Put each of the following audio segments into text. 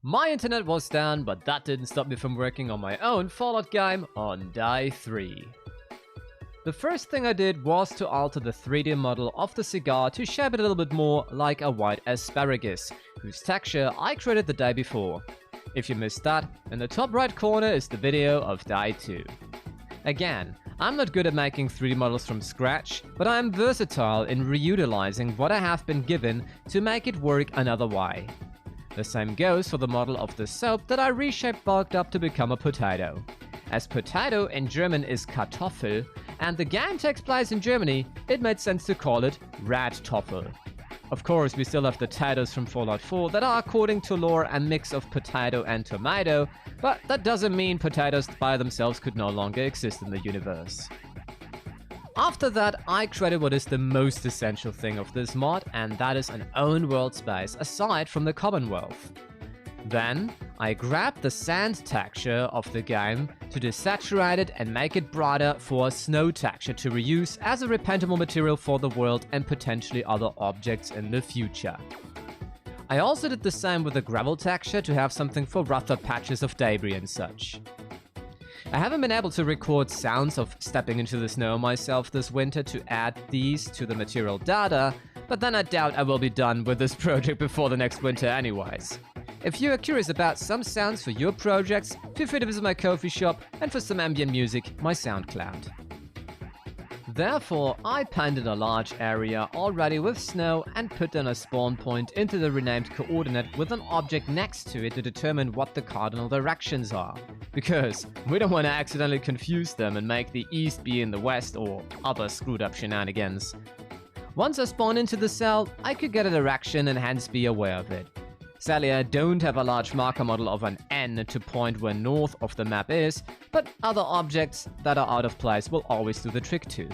My internet was down, but that didn't stop me from working on my own Fallout game on day 3. The first thing I did was to alter the 3D model of the cigar to shape it a little bit more like a white asparagus, whose texture I created the day before. If you missed that, in the top right corner is the video of day 2. Again, I'm not good at making 3D models from scratch, but I am versatile in reutilizing what I have been given to make it work another way. The same goes for the model of the soap that I reshaped bulked up to become a potato. As potato in German is Kartoffel, and the game takes place in Germany, it made sense to call it Reutilizing. Of course, we still have the potatoes from Fallout 4 that are, according to lore, a mix of potato and tomato, but that doesn't mean potatoes by themselves could no longer exist in the universe. After that, I created what is the most essential thing of this mod, and that is an own world space aside from the Commonwealth. Then, I grabbed the sand texture of the game to desaturate it and make it brighter for a snow texture to reuse as a repentable material for the world and potentially other objects in the future. I also did the same with the gravel texture to have something for rougher patches of debris and such. I haven't been able to record sounds of stepping into the snow myself this winter to add these to the material data, but then I doubt I will be done with this project before the next winter anyways. If you are curious about some sounds for your projects, feel free to visit my Ko-fi shop, and for some ambient music, my SoundCloud. Therefore, I painted a large area already with snow and put down a spawn point into the renamed coordinate with an object next to it to determine what the cardinal directions are. Because we don't want to accidentally confuse them and make the east be in the west or other screwed up shenanigans. Once I spawn into the cell, I could get a direction and hence be aware of it. Sadly, I don't have a large marker model of an N to point where north of the map is, but other objects that are out of place will always do the trick too.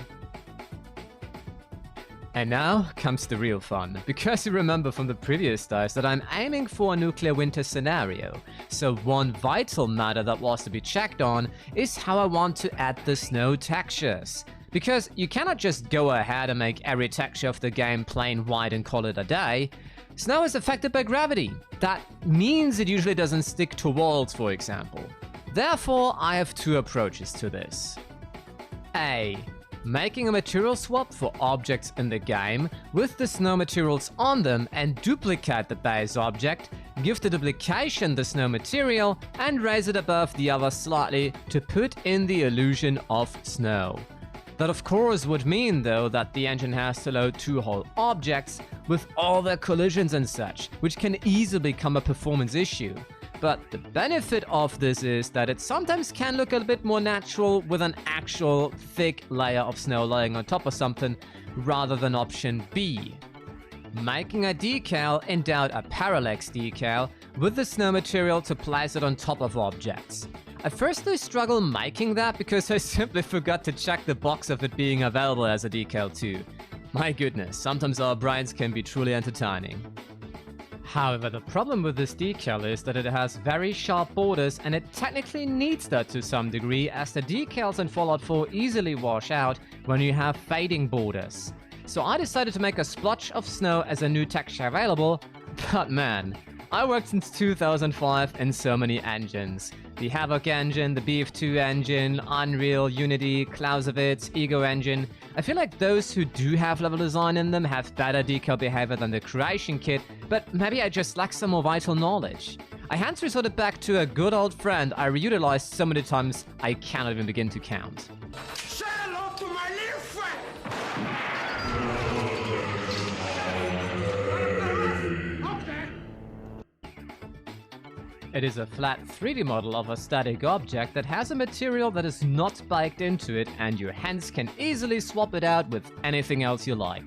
And now comes the real fun, because you remember from the previous dice that I'm aiming for a nuclear winter scenario. So one vital matter that was to be checked on is how I want to add the snow textures. Because you cannot just go ahead and make every texture of the game plain white and call it a day. Snow is affected by gravity. That means it usually doesn't stick to walls, for example. Therefore, I have two approaches to this. A. Making a material swap for objects in the game with the snow materials on them and duplicate the base object, give the duplication the snow material and raise it above the other slightly to put in the illusion of snow. That of course would mean though that the engine has to load two whole objects with all their collisions and such, which can easily become a performance issue. But the benefit of this is that it sometimes can look a bit more natural with an actual thick layer of snow laying on top of something rather than option B. Making a decal, in doubt a parallax decal, with the snow material to place it on top of objects. I firstly struggle making that because I simply forgot to check the box of it being available as a decal too. My goodness, sometimes our brains can be truly entertaining. However, the problem with this decal is that it has very sharp borders and it technically needs that to some degree as the decals in Fallout 4 easily wash out when you have fading borders. So I decided to make a splotch of snow as a new texture available, but man, I worked since 2005 in so many engines. The Havoc engine, the BF2 engine, Unreal, Unity, Clausewitz, Ego engine. I feel like those who do have level design in them have better decal behavior than the Creation Kit, but maybe I just lack some more vital knowledge. I hence resorted back to a good old friend I reutilized so many times I cannot even begin to count. Say hello to my little friend! It is a flat 3D model of a static object that has a material that is not baked into it and you hence can easily swap it out with anything else you like.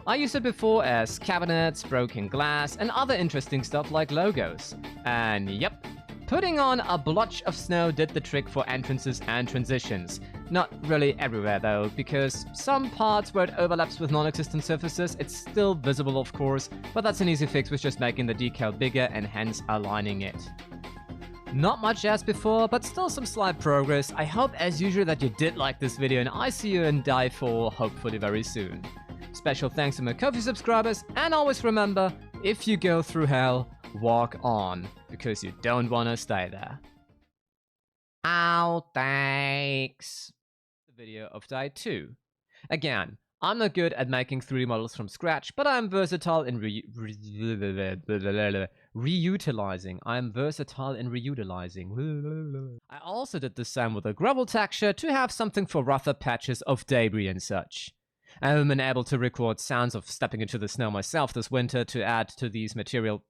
I used it before as cabinets, broken glass, and other interesting stuff like logos. And yep, putting on a blotch of snow did the trick for entrances and transitions. Not really everywhere though, because some parts where it overlaps with non-existent surfaces, it's still visible of course, but that's an easy fix with just making the decal bigger and hence aligning it. Not much as before, but still some slight progress. I hope as usual that you did like this video and I see you in Die 4 hopefully very soon. Special thanks to my Ko-fi subscribers, and always remember, if you go through hell, walk on, because you don't want to stay there. Outtakes. The video of day 2. Again, I'm not good at making 3D models from scratch, but I'm versatile in reutilizing. I also did the same with a gravel texture to have something for rougher patches of debris and such. I have been able to record sounds of stepping into the snow myself this winter to add to these material